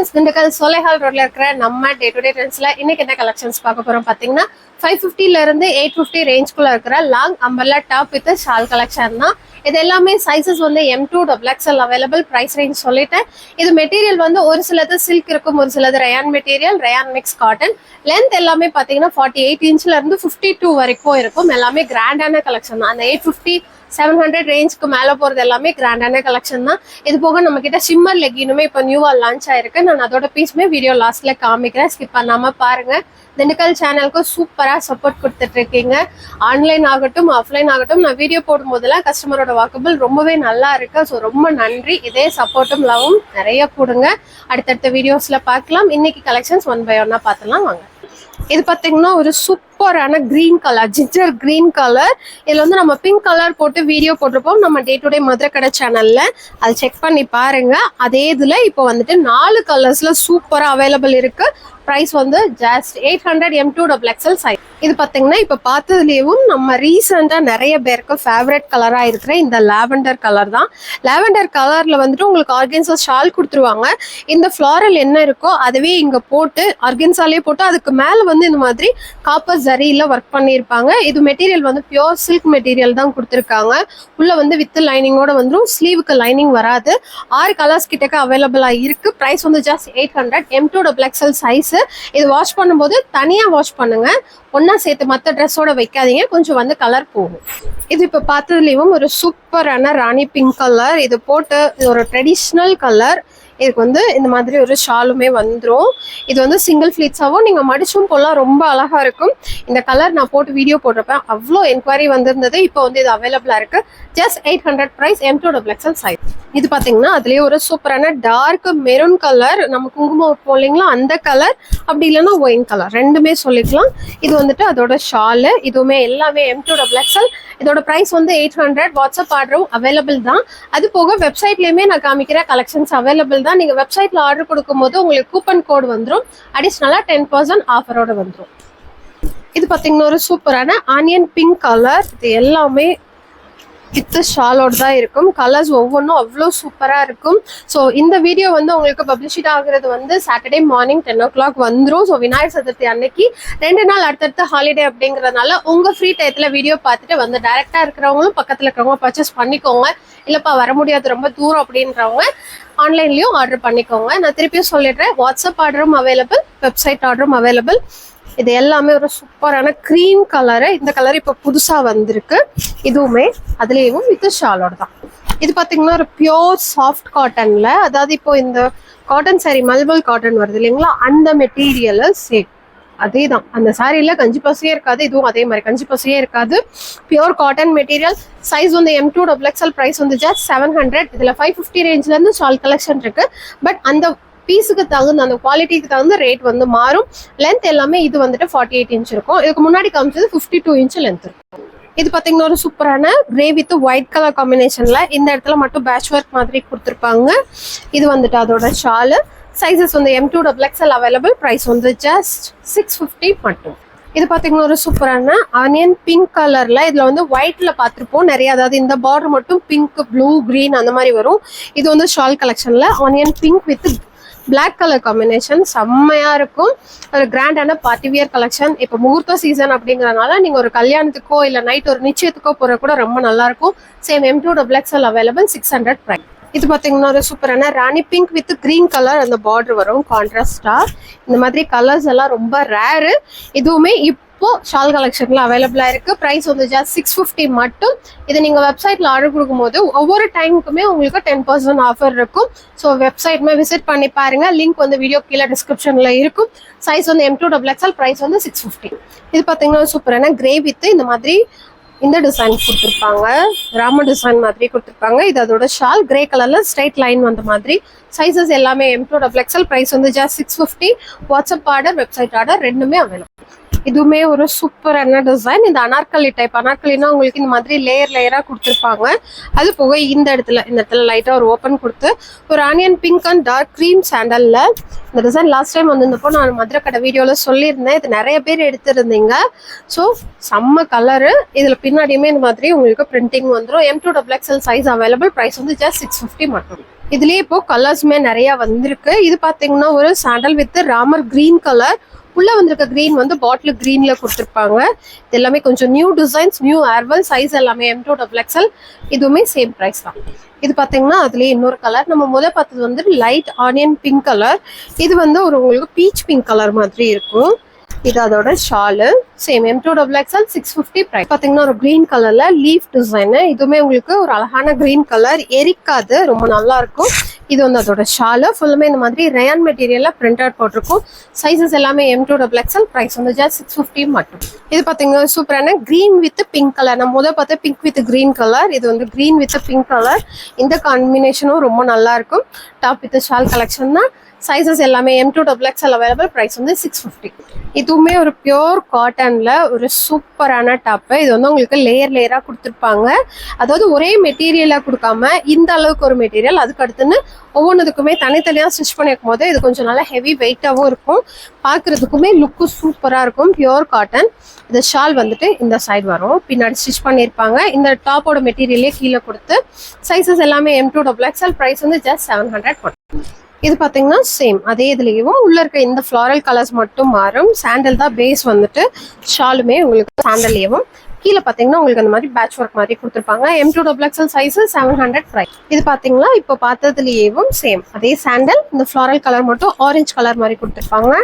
Friends, Dindigul சோலைஹால் ரோட்ல இருக்கிற நம்ம டே டு டே ட்ரெண்ட்ஸ்ல இன்னைக்கு என்ன கலெக்ஷன்ஸ் பார்க்க போறோம் பாத்தீங்கன்னா 550 இருந்து 850 ரேஞ்ச்குள்ள இருக்கிற long umbrella top with shawl collection தான். இது எல்லாமே சைஸஸ் வந்து M2 XXL available. Price range சொல்லிட்டேன். இது மெட்டீரியல் வந்து ஒரு சிலது சில்க் இருக்கும், ஒரு சிலது rayon material, rayon mix cotton. Length எல்லாமே பாத்தீங்கன்னா 48 இன்ச்ல இருந்து 52 வரைக்கும் இருக்கும். எல்லாமே கிராண்டான கலெக்ஷன் தான். அந்த 850 700 ரேஞ்சுக்கு மேல போறது எல்லாமே கிராண்டான கலெக்ஷன் தான். இது போக நம்ம கிட்ட ஷிம்மர் லெகினுமே இப்போ நியூவா லான்ச் ஆயிருக்கு. நான் அதோட பீஸுமே வீடியோ லாஸ்ட்ல காமிக்கிறேன், ஸ்கிப் பண்ணாம பாருங்க. திண்டுக்கல் சேனலுக்கு சூப்பரா சப்போர்ட் கொடுத்துட்டு இருக்கீங்க. ஆன்லைன் ஆகட்டும் ஆஃப்லைன் ஆகட்டும், நான் வீடியோ போடும் போதெல்லாம் கஸ்டமரோட வாக்கபிள் ரொம்பவே நல்லா இருக்கு. ஸோ ரொம்ப நன்றி. இதே சப்போர்ட்டும் லவ்வும் நிறைய கொடுங்க. அடுத்தடுத்த வீடியோஸ்ல பார்க்கலாம். இன்னைக்கு கலெக்ஷன்ஸ் ஒன் பை ஒன்னா பார்த்துலாம் வாங்க. இது பாத்தீங்கன்னா ஒரு சூப்பரான green colour, ginger green colour. இதுல வந்து நம்ம பிங்க் கலர் போட்டு வீடியோ போட்டிருப்போம் நம்ம டே டு டே மதுரை கடை சேனல்ல. அதை செக் பண்ணி பாருங்க. அதே இதுல இப்போ வந்துட்டு 4 கலர்ஸ்ல சூப்பரா அவைலபிள் இருக்கு. பிரைஸ் வந்து ஜஸ்ட் 800 M2 XXL சைஸ். இது பாத்தீங்கன்னா இப்ப பார்த்ததுலயும் நம்ம ரீசெண்டா நிறைய பேருக்கு ஃபேவரட் கலரா இருக்கிற இந்த லாவெண்டர் கலர் தான். லாவெண்டர் கலர்ல வந்துட்டு உங்களுக்கு ஆர்கன்சா ஷால் கொடுத்துருவாங்க. இந்த ஃபிளாரல் என்ன இருக்கோ அதுவே இங்க போட்டு ஆர்கன்சாலே போட்டு அதுக்கு மேல வந்து இந்த மாதிரி காப்பர் ஜரியில ஒர்க் பண்ணியிருப்பாங்க. இது மெட்டீரியல் வந்து பியோர் சில்க் மெட்டீரியல் தான் கொடுத்துருக்காங்க. உள்ள வந்து வித் லைனிங்கோட வந்துடும். ஸ்லீவுக்கு லைனிங் வராது. 6 கலர்ஸ் கிட்டக்க அவைலபிளா இருக்கு. பிரைஸ் வந்து ஜஸ்ட் 800 M2 XXL சைஸ். இது வாஷ் பண்ணும்போது தனியா வாஷ் பண்ணுங்க, ஒன்னா சேர்த்து மற்ற ட்ரெஸ்ஸோட வைக்காதீங்க, கொஞ்சம் வந்து கலர் போகும். இது இப்ப பார்த்ததுலயும் ஒரு சூப்பரான ராணி பிங்க் கலர். இது போட்டு இது ஒரு ட்ரெடிஷ்னல் கலர். இதுக்கு வந்து இந்த மாதிரி ஒரு ஷாலுமே வந்துடும். இது வந்து சிங்கிள் ஃபிளீட்ஸாகவும் நீங்கள் மடிச்சும் போடலாம், ரொம்ப அழகா இருக்கும். இந்த கலர் நான் போட்டு வீடியோ போட்டிருப்பேன், அவ்வளோ என்கொயரி வந்திருந்தது. இப்போ வந்து இது அவைலபிளா இருக்கு. Just 800 price, M2 XXL size. இது பார்த்தீங்கன்னா அதுலேயே ஒரு சூப்பரான டார்க் மெரூன் கலர், நம்ம குங்குமம் வைப்போம் இல்லைங்களா அந்த கலர், அப்படி இல்லைன்னா ஒயின் கலர், ரெண்டுமே சொல்லிக்கலாம். இது வந்துட்டு அதோட ஷாலு. இதுவுமே எல்லாமே M2 XXL. இதோட பிரைஸ் வந்து 800. வாட்ஸ்அப் ஆர்டரும் அவைலபிள் தான். அது போக வெப்சைட்லயுமே நான் காமிக்கிற கலெக்ஷன்ஸ் அவைலபிள் தான். நீங்க வெப்சைட்ல ஆர்டர் கொடுக்கும் போது உங்களுக்கு கூப்பன் கோட் வந்துடும். அடிஷ்னலா 10% ஆஃபரோட வந்துடும். இது பாத்தீங்கன்னா ஒரு சூப்பரான ஆனியன் பிங்க் கலர். இது எல்லாமே வித் ஷாலோட தான் இருக்கும். கலர்ஸ் ஒவ்வொன்றும் அவ்வளோ சூப்பரா இருக்கும். ஸோ இந்த வீடியோ வந்து உங்களுக்கு பப்ளிஷிட் ஆகுறது வந்து சாட்டர்டே மார்னிங் 10 o'clock வந்துடும். ஸோ விநாயகர் சதுர்த்தி அன்னைக்கு 2 நாள் அடுத்தடுத்த ஹாலிடே அப்படிங்கிறதுனால உங்க ஃப்ரீ டயத்துல வீடியோ பார்த்துட்டு வந்து டைரக்டா இருக்கிறவங்களும் பக்கத்துல இருக்கிறவங்க பர்ச்சேஸ் பண்ணிக்கோங்க. இல்லப்பா வர முடியாது ரொம்ப தூரம் அப்படின்றவங்க ஆன்லைன்லயும் ஆர்டர் பண்ணிக்கோங்க. நான் திருப்பியும் சொல்லிடுறேன், வாட்ஸ்அப் ஆர்டரும் அவைலபிள், வெப்சைட் ஆர்டரும் அவைலபிள். இது எல்லாமே ஒரு சூப்பரான கிரீம் கலரு. இந்த கலர் இப்போ புதுசா வந்திருக்கு. இதுவுமே அதுலேயும் வித் ஷாலோட தான். இது பார்த்தீங்கன்னா ஒரு பியோர் சாஃப்ட் காட்டன்ல, அதாவது இப்போ இந்த காட்டன் சாரி மல்பல் காட்டன் வருது இல்லைங்களா, அந்த மெட்டீரியல் சேம் அதே தான். அந்த சாரியில கஞ்சி பசியே இருக்காது, இதுவும் அதே மாதிரி கஞ்சி பசியே இருக்காது. Pure cotton material. சைஸ் வந்து M2 XXL. பிரைஸ் வந்து ஜஸ்ட் 700. இதுல 550 ரேஞ்ச்ல இருந்து ஷால் கலெக்ஷன் இருக்கு. பட் அந்த பீஸுக்கு தகுந்த அந்த குவாலிட்டிக்கு தகுந்த ரேட் வந்து மாறும். லென்த் எல்லாமே இது வந்துட்டு 48 இன்ச் இருக்கும். இதுக்கு முன்னாடி காமிச்சது 52 இன்ச் லென்த் இருக்கும். இது பாத்தீங்கன்னா ஒரு சூப்பரான கிரே வித் ஒயிட் கலர் காம்பினேஷன்ல இந்த இடத்துல மட்டும் பேட்ச் ஒர்க் மாதிரி கொடுத்துருப்பாங்க. இது வந்துட்டு அதோட ஷாலு. சைஸஸ் வந்து M2 XXL அவைலபிள். பிரைஸ் வந்து ஜஸ்ட் 650 மட்டும். இது பாத்தீங்கன்னா ஒரு சூப்பரான ஆனியன் பிங்க் கலர்ல. இதுல வந்து ஒயிட்ல பார்த்துருப்போம் நிறைய, அதாவது இந்த பார்டர் மட்டும் பிங்க், ப்ளூ, கிரீன் அந்த மாதிரி வரும். இது வந்து ஷால் கலெக்ஷன்ல onion pink with black colour combination செம்மையா இருக்கும். ஒரு கிராண்டான பார்ட்டி வியர் கலெக்ஷன். இப்போ முகூர்த்த சீசன் அப்படிங்கறதுனால நீங்க ஒரு கல்யாணத்துக்கோ இல்ல நைட் ஒரு நிச்சயத்துக்கோ போற கூட ரொம்ப நல்லா இருக்கும். Same M2 XXL available. 600 price. இது பாத்தீங்கன்னா ஒரு சூப்பரான rani pink with green colour. அந்த பார்டர் வரும் கான்ட்ராஸ்டா. இந்த மாதிரி கலர்ஸ் எல்லாம் ரொம்ப ரேரு. இதுவுமே இப்போ ஷால் கலெக்ஷன்ல அவைலபிளா இருக்கு. பிரைஸ் வந்து ஜஸ்ட் 650 மட்டும். இது நீங்க வெப்சைட்ல ஆர்டர் கொடுக்கும் போது ஒவ்வொரு டைமுக்குமே உங்களுக்கு 10% ஆஃபர் இருக்கும். ஸோ வெப்சைட்மே விசிட் பண்ணி பாருங்க. லிங்க் வந்து வீடியோ கீழே டிஸ்கிரிப்ஷன்ல இருக்கும். சைஸ் வந்து M2 XXL. பிரைஸ் வந்து 650. இது பாத்தீங்கன்னா சூப்பரான கிரே வித் இந்த மாதிரி இந்த டிசைன் கொடுத்துருப்பாங்க, ராம டிசைன் மாதிரி கொடுத்துருப்பாங்க. இது அதோட ஷால். கிரே கலர்ல ஸ்ட்ரைட் லைன் வந்த மாதிரி. சைஸஸ் எல்லாமே M2 XXL. பிரைஸ் வந்து just 650. WhatsApp order, website order ரெண்டுமே அவைலபிள். இதுவுமே ஒரு சூப்பரான டிசைன். இந்த அனார்கலி டைப். அனார்கலினா உங்களுக்கு இந்த மாதிரி லேயரா கொடுத்துருப்பாங்க. அது போக இந்த இடத்துல லைட்டா ஒரு ஓப்பன் கொடுத்து ஒரு onion pink and dark cream சாண்டல்ல இந்த டிசைன் லாஸ்ட் டைம் வந்திருந்தப்போ நான் மதுரை கடை வீடியோல சொல்லியிருந்தேன். இது நிறைய பேர் எடுத்திருந்தீங்க. ஸோ செம்ம கலரு. இதுல பின்னாடியுமே இந்த மாதிரி உங்களுக்கு பிரிண்டிங் வந்துடும். M2 XXL size available. Price வந்து ஜஸ்ட் 650 மட்டும். இதுலயே இப்போ கலர்ஸ்மே நிறைய வந்திருக்கு. இது பாத்தீங்கன்னா ஒரு sandal with Ramar green colour. உள்ள வந்திருக்க கிரீன் வந்து பாட்டில் கிரீன்ல கொடுத்துருப்பாங்க. இது எல்லாமே கொஞ்சம் நியூ டிசைன்ஸ், நியூ ஏர்வல். சைஸ் எல்லாமே M2 XXL. இதுவுமே சேம் பிரைஸ் தான். இது பாத்தீங்கன்னா அதுலயே இன்னொரு கலர். நம்ம முதல் பார்த்தது வந்து லைட் ஆனியன் பிங்க் கலர். இது வந்து ஒரு உங்களுக்கு பீச் பிங்க் கலர் மாதிரி இருக்கும். இது அதோட Shalu. Same M2 XXL 650 price. பாத்தீங்கன்னா ஒரு கிரீன் கலர்ல லீஃப் டிசைன். இதுவுமே உங்களுக்கு ஒரு அழகான கிரீன் கலர், எரிக்காது, ரொம்ப நல்லா இருக்கும். இது வந்து அதோட ஷாலு. ஃபுல்லுமே இந்த மாதிரி ரயான் மெட்டீரியல்ல பிரிண்ட் அவுட் போட்டிருக்கும். சைசஸ் எல்லாமே M2 XXL. பிரைஸ் வந்து ஜஸ்ட் 650 மட்டும். இது பாத்தீங்கன்னா சூப்பரான கிரீன் வித் பிங்க் கலர். நம்ம முதல் பார்த்த பிங்க் வித் கிரீன் கலர். இது வந்து கிரீன் வித் பிங்க் கலர். இந்த காம்பினேஷனும் ரொம்ப நல்லா இருக்கும். டாப் வித் ஷால் கலெக்ஷன் தான். சைசஸ் எல்லாமே M2 XXL அவைலபிள். பிரைஸ் வந்து 650. இதுவுமே ஒரு பியோர் காட்டன்ல ஒரு சூப்பரான டாப்பு. இது வந்து உங்களுக்கு லேயர் லேயரா கொடுத்துருப்பாங்க. அதாவது ஒரே மெட்டீரியலா கொடுக்காம இந்த அளவுக்கு ஒரு மெட்டீரியல், அதுக்கு அடுத்துன்னு ஒவ்வொன்றுக்குமே தனித்தனியா ஸ்டிச் பண்ணிருக்கும் போது இது கொஞ்சம் நல்லா ஹெவி வெயிட்டாகவும் இருக்கும். பார்க்கறதுக்குமே லுக்கு சூப்பரா இருக்கும். Pure cotton. இந்த ஷால் வந்துட்டு இந்த சைடு வரும், பின்னாடி ஸ்டிச் பண்ணியிருப்பாங்க. இந்த டாப்போட மெட்டீரியலே கீழே கொடுத்து. சைசஸ் எல்லாமே M2 XXL. பிரைஸ் வந்து ஜஸ்ட் 700 மட்டும். இது பாத்தீங்கன்னா சேம் அதே இதுலயும் உள்ள இருக்க இந்த ஃப்ளாரல் கலர்ஸ் மட்டும் மாறும். சாண்டல் தான் பேஸ் வந்துட்டு. ஷாலுமே உங்களுக்கு சாண்டல்லேயும் கீழே பாத்தீங்கன்னா உங்களுக்கு அந்த மாதிரி பேட்ச் ஒர்க் மாதிரி கொடுத்துருப்பாங்க. M2 XXL size 700 price. இது பாத்தீங்கன்னா இப்போ பார்த்ததுலயும் சேம் அதே சாண்டல், இந்த ஃப்ளாரல் கலர் மட்டும் ஆரஞ்சு கலர் மாதிரி கொடுத்துருப்பாங்க.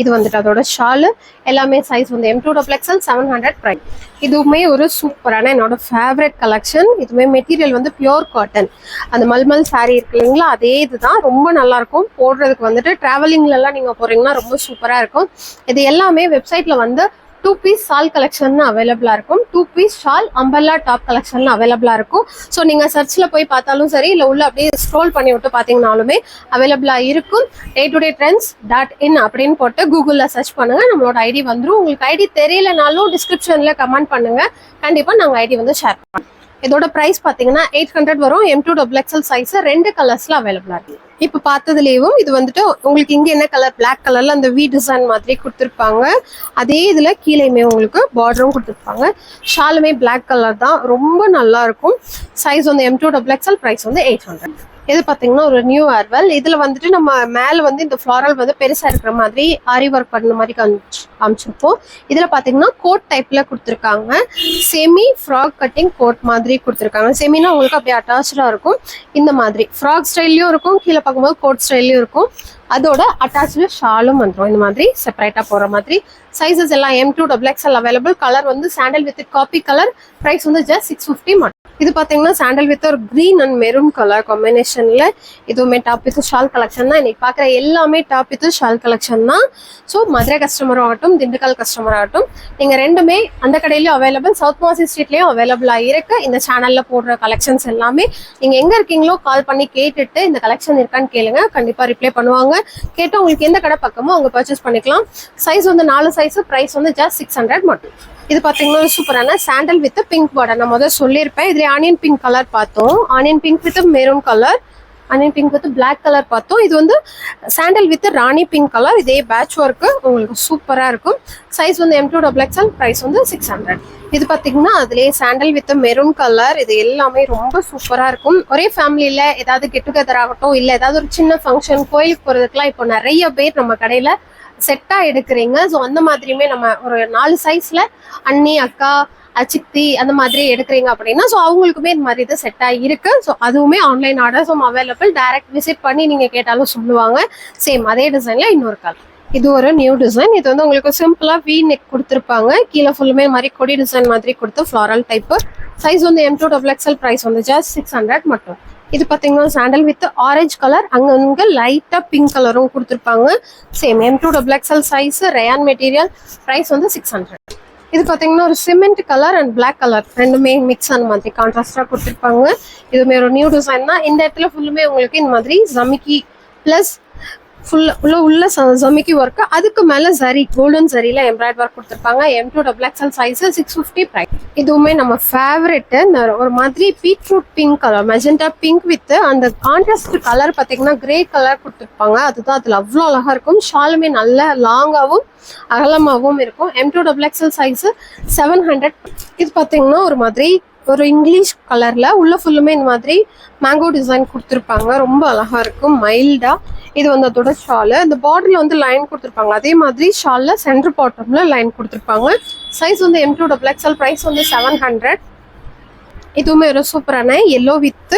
இது வந்துட்டு அதோட ஷாலு. எல்லாமே சைஸ் வந்து M2 XXL 700 பிரைஸ். இதுவுமே ஒரு சூப்பரான என்னோட ஃபேவரட் கலெக்ஷன். இதுவுமே மெட்டீரியல் வந்து பியோர் காட்டன். அந்த மல்மல் சாரீ இருக்கு இல்லைங்களா, அதே இதுதான். ரொம்ப நல்லா இருக்கும் போடுறதுக்கு. வந்துட்டு டிராவலிங்ல எல்லாம் நீங்க போறீங்கன்னா ரொம்ப சூப்பரா இருக்கும். இது எல்லாமே வெப்சைட்ல வந்து 2 பீஸ் ஷால் கலெக்ஷன் அவைலபிளா இருக்கும். 2 piece shawl umbrella top collection அவைலபிளா இருக்கும். ஸோ நீங்க சர்ச்ல போய் பார்த்தாலும் சரி, இல்லை உள்ள அப்படியே ஸ்க்ரோல் பண்ணி விட்டு பார்த்தீங்கன்னாலுமே அவைலபிளா இருக்கும். daytodaytrends.in அப்படின்னு போட்டு கூகுள்ல சர்ச் பண்ணுங்க, நம்மளோட ஐடி வந்துடும். உங்களுக்கு ஐடி தெரியலனாலும் டிஸ்கிரிப்ஷன்ல கமெண்ட் பண்ணுங்க, கண்டிப்பா நாங்க ஐடி வந்து ஷேர் பண்ணுவோம். இதோட பிரைஸ் பாத்தீங்கன்னா 800 வரும். M2 XXL சைஸ் 2 கலர்ஸ்ல அவைலபிளா இருக்கு. இப்ப பார்த்ததுலயும் இது வந்துட்டு உங்களுக்கு இங்க என்ன கலர், பிளாக் கலர்ல அந்த வி டிசைன் மாதிரி கொடுத்துருப்பாங்க. அதே இதுல கீழேயுமே உங்களுக்கு பார்டரும் கொடுத்துருப்பாங்க. ஷாலுமே பிளாக் கலர் தான், ரொம்ப நல்லா இருக்கும். சைஸ் வந்து M2 XXL. பிரைஸ் வந்து 800. இது பாத்தீங்கன்னா ஒரு நியூ ஏர்வெல். இதுல வந்துட்டு நம்ம மேல வந்து இந்த ஃப்ளாரல் வந்து பெருசா இருக்கிற மாதிரி ஆரி ஒர்க் பண்ண மாதிரி காமிச்சிருப்போம். இதுல பாத்தீங்கன்னா கோட் டைப்ல கொடுத்துருக்காங்க. செமி ஃப்ராக் கட்டிங் கோட் மாதிரி கொடுத்துருக்காங்க. செமினா உங்களுக்கு அப்படியே அட்டாச்சா இருக்கும். இந்த மாதிரி ஃப்ராக் ஸ்டைல்லயும் இருக்கும், கீழே பார்க்கும்போது கோட் ஸ்டைல்லயும் இருக்கும். அதோட அட்டாச்சு ஷாலும் வந்துடும் இந்த மாதிரி செப்பரேட்டா போற மாதிரி. சைசஸ் எல்லாம் M2 XXL அவைலபிள். கலர் வந்து sandal with coffee colour. Price வந்து ஜஸ்ட் 650 மட்டும். இது பாத்தீங்கன்னா சாண்டல் வித் ஒரு கிரீன் அண்ட் மெரூன் கலர் காம்பினேஷன்ல. இதுவுமே டாப் வித் ஷால் கலெக்ஷன் தான். இன்னைக்கு பாக்குற எல்லாமே டாப் வித் ஷால் கலெக்ஷன் தான். ஸோ மதுரை கஸ்டமர் ஆகட்டும், திண்டுக்கல் கஸ்டமர் ஆகட்டும், நீங்க ரெண்டுமே அந்த கடையிலயும் அவைலபிள், சவுத் மாசி ஸ்ட்ரீட்லயும் அவைலபிளா இருக்கு. இந்த சேனல்ல போடுற கலெக்ஷன்ஸ் எல்லாமே நீங்க எங்க இருக்கீங்களோ கால் பண்ணி கேட்டுட்டு இந்த கலெக்ஷன் இருக்கான்னு கேளுங்க, கண்டிப்பா ரிப்ளை பண்ணுவாங்க. கேட்டு உங்களுக்கு எந்த கடை பக்கமோ அவங்க பர்ச்சேஸ் பண்ணிக்கலாம். சைஸ் வந்து 4 சைஸ். பிரைஸ் வந்து ஜஸ்ட் 600 மட்டும். இது பாத்தீங்கன்னா சூப்பரான சாண்டல் வித் பிங்க் பார்டர். நான் முதல்ல சொல்லியிருப்பேன். இதுல ஆனியன் பிங்க் கலர் பார்த்தோம், onion pink with maroon colour, onion pink with black colour பார்த்தோம். இது வந்து sandal with rani pink colour. இதே பேட்ச் ஒர்க் உங்களுக்கு சூப்பரா இருக்கும். சைஸ் வந்து M2 XXL. பிரைஸ் வந்து 600. இது பாத்தீங்கன்னா அதுலயே சாண்டல் வித் மெரூன் கலர். இது எல்லாமே ரொம்ப சூப்பரா இருக்கும். ஒரே ஃபேமிலியில ஏதாவது கெட் டுகெதர் ஆகட்டும், இல்ல ஏதாவது ஒரு சின்ன ஃபங்க்ஷன், கோயிலுக்கு போறதுக்குலாம் இப்போ நிறைய பேர் நம்ம கடையில செட்டா எடுக்கிறீங்க. ஸோ அந்த மாதிரியுமே நம்ம ஒரு 4 சைஸ்ல அண்ணி, அக்கா, சித்தி அந்த மாதிரி எடுக்கிறீங்க அப்படின்னா ஸோ அவங்களுக்குமே இந்த மாதிரி இது செட்டா இருக்கு. ஸோ அதுவுமே ஆன்லைன் ஆர்டர்ஸும் அவைலபிள். டைரக்ட் விசிட் பண்ணி நீங்க கேட்டாலும் சொல்லுவாங்க. சேம் அதே டிசைன்ல இன்னொரு கலர். இது ஒரு நியூ டிசைன். இது வந்து உங்களுக்கு சிம்பிளா வி நெக் கொடுத்துருப்பாங்க. கீழே ஃபுல்லுமே மாதிரி கொடி டிசைன் மாதிரி கொடுத்து ஃப்ளாரல் டைப். சைஸ் வந்து M2 XXL. பிரைஸ் வந்து ஜஸ்ட் 600 மட்டும். இது பாத்தீங்கன்னா சாண்டல் வித் ஆரஞ்சு கலர், அங்கங்க லைட்டா பிங்க் கலரும் கொடுத்துருப்பாங்க. Same M2 XXL size, rayon material. Price வந்து 600. இது பாத்தீங்கன்னா ஒரு cement colour and black colour ரெண்டுமே மிக்ஸ் ஆன மாதிரி கான்ட்ராஸ்டா கொடுத்துருப்பாங்க. இதுவுமே ஒரு நியூ டிசைன் தான். இந்த இடத்துல ஃபுல்லுமே உங்களுக்கு இந்த மாதிரி ஜமிக்கி பிளஸ் உள்ள ஜமிக்கி ஒர்க், அதுக்கு மேல சரி கோல்டன் சரியில எம்ப்ராய்டரி ஒர்க் கொடுத்துருப்பாங்க. M2 XXL size 650 price. இதுவுமே நம்ம ஃபேவரெட். ஒரு மாதிரி beetroot pink colour, magenta pink with அந்த கான்ட்ராஸ்ட் கலர் பாத்தீங்கன்னா கிரே கலர் கொடுத்துருப்பாங்க. அதுதான் அதுல அவ்வளோ அழகா இருக்கும். ஷாலுமே நல்ல லாங்காவும் அகலமாகவும் இருக்கும். M2 XXL size 700. இது பாத்தீங்கன்னா ஒரு மாதிரி ஒரு இங்கிலீஷ் கலர்ல உள்ள ஃபுல்லுமே இந்த மாதிரி மேங்கோ டிசைன் கொடுத்துருப்பாங்க. ரொம்ப அழகா இருக்கும், மைல்டா. இது வந்து அதோட ஷாலு. அந்த பார்டர்ல வந்து லைன் கொடுத்துருப்பாங்க. அதே மாதிரி ஷால்ல சென்டர் பாட்டம்ல லைன் கொடுத்துருப்பாங்க. சைஸ் வந்து M2XXL. பிரைஸ் வந்து 700. இதுவுமே ஒரு சூப்பரான எல்லோ வித்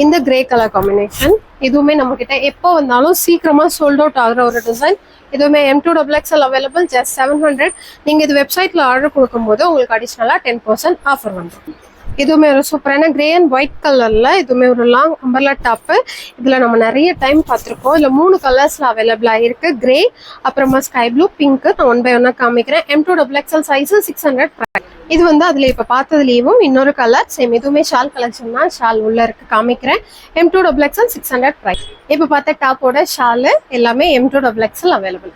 இந்த கிரே கலர் காம்பினேஷன். இதுவுமே நம்ம கிட்ட எப்போ வந்தாலும் சீக்கிரமா சோல்ட் அவுட் ஆகிற ஒரு டிசைன். இதுவுமே M2XXL அவைலபிள், ஜஸ்ட் 700. நீங்க இது வெப்சைட்ல ஆர்டர் கொடுக்கும்போது உங்களுக்கு அடிஷ்னலா 10% ஆஃபர் வந்துடும். இதுவுமே ஒரு சூப்பரான கிரே அண்ட் ஒயிட் கலர்ல இதுவுமே ஒரு லாங் அம்பர்லா டாப்பு. இதுல நம்ம நிறைய டைம் பார்த்துருக்கோம். இதுல 3 கலர்ஸ்ல அவைலபிளா இருக்கு. கிரே, அப்புறமா ஸ்கை ப்ளூ, பிங்க். நான் 1 by 1 காமிக்கிறேன். M2XXL size 600. இது வந்து அதுல இப்ப பார்த்ததுலயும் இன்னொரு கலர் சேம். இதுவுமே ஷால் கலெக்ஷன் தான். ஷால் உள்ள இருக்கு, காமிக்கிறேன். M2XXL 600 price. இப்ப பார்த்த டாப்போட ஷால் எல்லாமே M2XXL அவைலபிள்.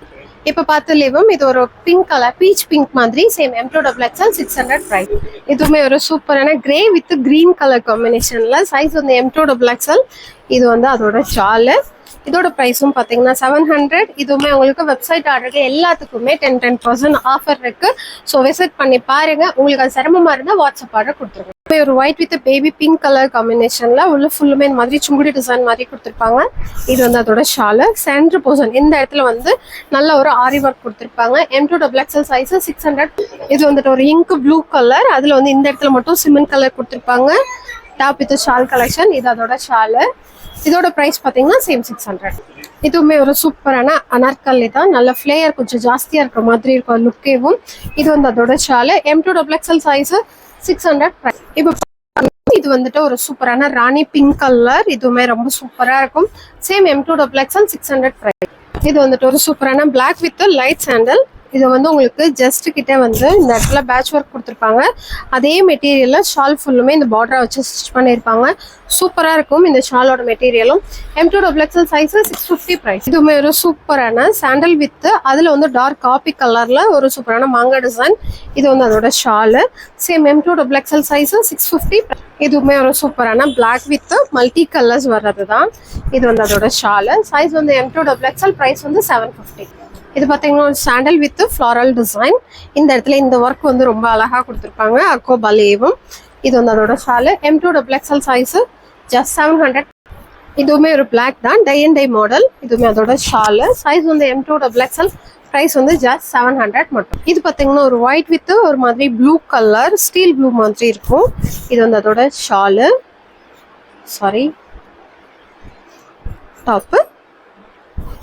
இப்ப பார்த்ததுலயும் இது ஒரு பிங்க் கலர், பீச் பிங்க் மாதிரி, சேம் M2XXL 600 பிரைஸ். இதுவுமே ஒரு சூப்பரான கிரே வித் கிரீன் கலர் காம்பினேஷன்ல. சைஸ் வந்து M2XXL. இது வந்து அதோட ஷாலு. இதோட ப்ரைஸும் பார்த்தீங்கன்னா 700. இதுவுமே உங்களுக்கு வெப்சைட் ஆர்டருக்கு எல்லாத்துக்குமே 10% ஆஃபர் இருக்கு. ஸோ விசிட் பண்ணி பாருங்க. உங்களுக்கு அது சிரமமா இருந்தால் வாட்ஸ்அப் ஆர்டர் கொடுத்துருங்க. ஒரு white with baby pink colour காம்பினேஷன்ல உள்ள ஃபுல்லுமே இந்த மாதிரி சுங்குடி டிசைன் மாதிரி கொடுத்துருப்பாங்க. இது வந்து அதோட ஷாலு. சென்டர் போர்ஷன் இந்த இடத்துல வந்து நல்ல ஒரு ஆரி ஒர்க் கொடுத்துருப்பாங்க. M2XXL size 600. இது வந்துட்டு ஒரு இங்க் ப்ளூ கலர். அதுல வந்து இந்த இடத்துல மட்டும் சிமெண்ட் கலர் கொடுத்துருப்பாங்க. Top with shawl collection. இது அதோட ஷாலு. இதோட பிரைஸ் பார்த்தீங்கன்னா சேம் 600. இதுவுமே ஒரு சூப்பரான அனார்கலி தான். நல்ல ஃபிளேயர் கொஞ்சம் ஜாஸ்தியா இருக்கிற மாதிரி இருக்கும் லுக்கேவும். இது வந்து அதோட ஷாலு. M2XXL size 600 price. இப்போ இது வந்துட்டு ஒரு சூப்பரான ராணி பிங்க் கலர். இதுவுமே ரொம்ப சூப்பரா இருக்கும். Same M2XXL 600 price. இது வந்துட்டு ஒரு சூப்பரான பிளாக் வித் லைட் சாண்டல். இது வந்து உங்களுக்கு ஜஸ்ட் கிட்ட வந்து இந்த இடத்துல பேட்ச் ஒர்க் கொடுத்துருப்பாங்க. அதே மெட்டீரியல்ல ஷால் ஃபுல்லுமே இந்த பார்டரை வச்சு ஸ்டிச் பண்ணியிருப்பாங்க. சூப்பரா இருக்கும் இந்த ஷாலோட மெட்டீரியலும். M2XXL size 650 price. இதுவுமே ஒரு சூப்பரான சாண்டல் வித் அதுல வந்து டார்க் காபி கலர்ல ஒரு சூப்பரான மாங்கா டிசைன். இது வந்து அதோட ஷாலு. Same M2XXL size 650. இதுவுமே ஒரு சூப்பரான பிளாக் வித் மல்டி கலர்ஸ் வர்றது தான். இது வந்து அதோட ஷாலு. சைஸ் வந்து M2XXL. பிரைஸ் வந்து 750. இது பார்த்தீங்கன்னா ஒரு சாண்டல் வித் ஃப்ளாரல் டிசைன். இந்த இடத்துல இந்த ஒர்க் வந்து ரொம்ப அழகா கொடுத்துருப்பாங்க. அக்கோ பலேவும். இது வந்து அதோட ஷாலு. M2XXL size just 700. இதுவுமே ஒரு பிளாக் தான், டை அண்ட் டை மாடல். இதுவுமே அதோட ஷாலு. சைஸ் வந்து M2XXL. பிரைஸ் வந்து ஜஸ்ட் 700 மட்டும். இது பார்த்தீங்கன்னா ஒரு ஒயிட் வித் ஒரு மாதிரி ப்ளூ கலர், ஸ்டீல் ப்ளூ மாதிரி இருக்கும். இது வந்து அதோட ஷாலு, சாரி டாப்பு.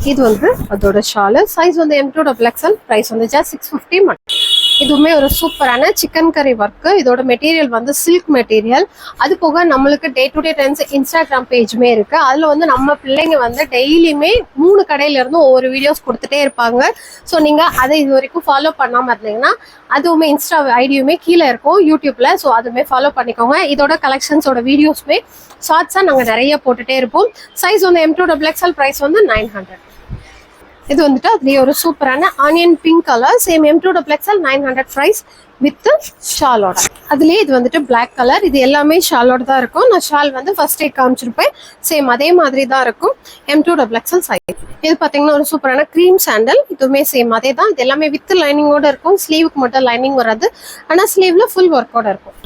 இது வந்து அதோட ஷாலு. சைஸ் வந்து M2XXL. பிரைஸ் வந்து ஜஸ்ட் 650 மட்டும். இதுவுமே ஒரு சூப்பரான சிக்கன் கறி ஒர்க்கு. இதோட மெட்டீரியல் வந்து சில்க் மெட்டீரியல். அது போக நம்மளுக்கு day to day trends Instagram பேஜுமே இருக்கு. அதுல வந்து நம்ம பிள்ளைங்க வந்து டெய்லியுமே 3 கடையில இருந்தும் ஒவ்வொரு வீடியோஸ் கொடுத்துட்டே இருப்பாங்க. ஸோ நீங்க அதை இது வரைக்கும் ஃபாலோ பண்ணாம இருந்தீங்கன்னா அதுவுமே இன்ஸ்டா ஐடியுமே கீழே இருக்கும் யூடியூப்ல. ஸோ அதுவுமே ஃபாலோ பண்ணிக்கோங்க. இதோட கலெக்ஷன்ஸோட வீடியோஸ்மே ஷார்ட்ஸா நாங்க நிறைய போட்டுட்டே இருப்போம். சைஸ் வந்து M2XXL. பிரைஸ் வந்து 900. இது வந்துட்டு அதுலயே ஒரு சூப்பரான onion pink colour. Same M2XXL 900 price with ஷாலோட. அதுலயே இது வந்துட்டு பிளாக் கலர். இது எல்லாமே ஷாலோட தான் இருக்கும். நான் ஷால் வந்து ஃபர்ஸ்ட் டே காமிச்சிருப்பேன். சேம் அதே மாதிரி தான் இருக்கும். M2XXL size. இது பாத்தீங்கன்னா ஒரு சூப்பரான கிரீம் சாண்டல். இதுவுமே சேம் அதே தான். இது எல்லாமே வித் லைனிங்கோட இருக்கும். ஸ்லீவுக்கு மட்டும் லைனிங் வராது, ஆனா ஸ்லீவ்ல ஃபுல் ஒர்க்கோட இருக்கும்.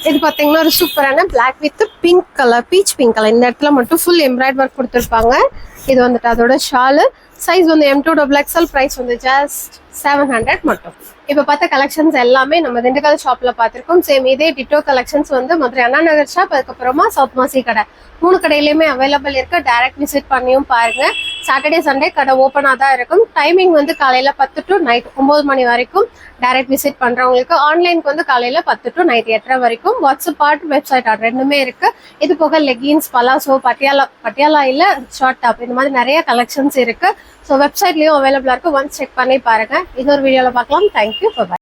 இது பாத்தீங்கன்னா ஒரு சூப்பரான black with pink colour, peach pink colour. இந்த இடத்துல மட்டும் ஃபுல் எம்ப்ராய்டரி ஒர்க் கொடுத்துருப்பாங்க. இது வந்துட்டு அதோட ஷாலு. சைஸ் வந்து M2XXL. பிரைஸ் வந்து ஜஸ்ட் 700 மட்டும். இப்ப பார்த்த கலெக்ஷன்ஸ் எல்லாமே நம்ம திண்டுக்கல் ஷாப்ல பார்த்திருக்கோம். சேம் இதே டிட்டோ கலெக்ஷன்ஸ் வந்து மதுரை அண்ணா நகர் ஷாப், அதுக்கப்புறமா சவுத் மாசி கடை 3 கடையிலுமே அவைலபிள் இருக்கு. டைரக்ட் விசிட் பண்ணியும் பாருங்க. சாட்டர்டே சண்டே கடை ஓப்பனா தான் இருக்கும். டைமிங் வந்து காலையில 10 to நைட் 9 மணி வரைக்கும். டைரக்ட் விசிட் பண்றவங்களுக்கு ஆன்லைனுக்கு வந்து காலையில 10 to நைட் 8:30 வரைக்கும். வாட்ஸ்அப் ஆர்டர், வெப்சைட் ஆர்டர் ரெண்டுமே இருக்கு. இது போக லெகின்ஸ், பலாசோ, பட்டியாலா இல்ல ஷார்ட் டாப், இந்த மாதிரி நிறைய கலெக்ஷன்ஸ் இருக்கு. ஸோ வெப்சைட்லயும் அவைலபிளா இருக்கு. ஒன்ஸ் செக் பண்ணி பாருங்க. இன்னொரு வீடியோல பார்க்கலாம். தேங்க்யூ. பாய்.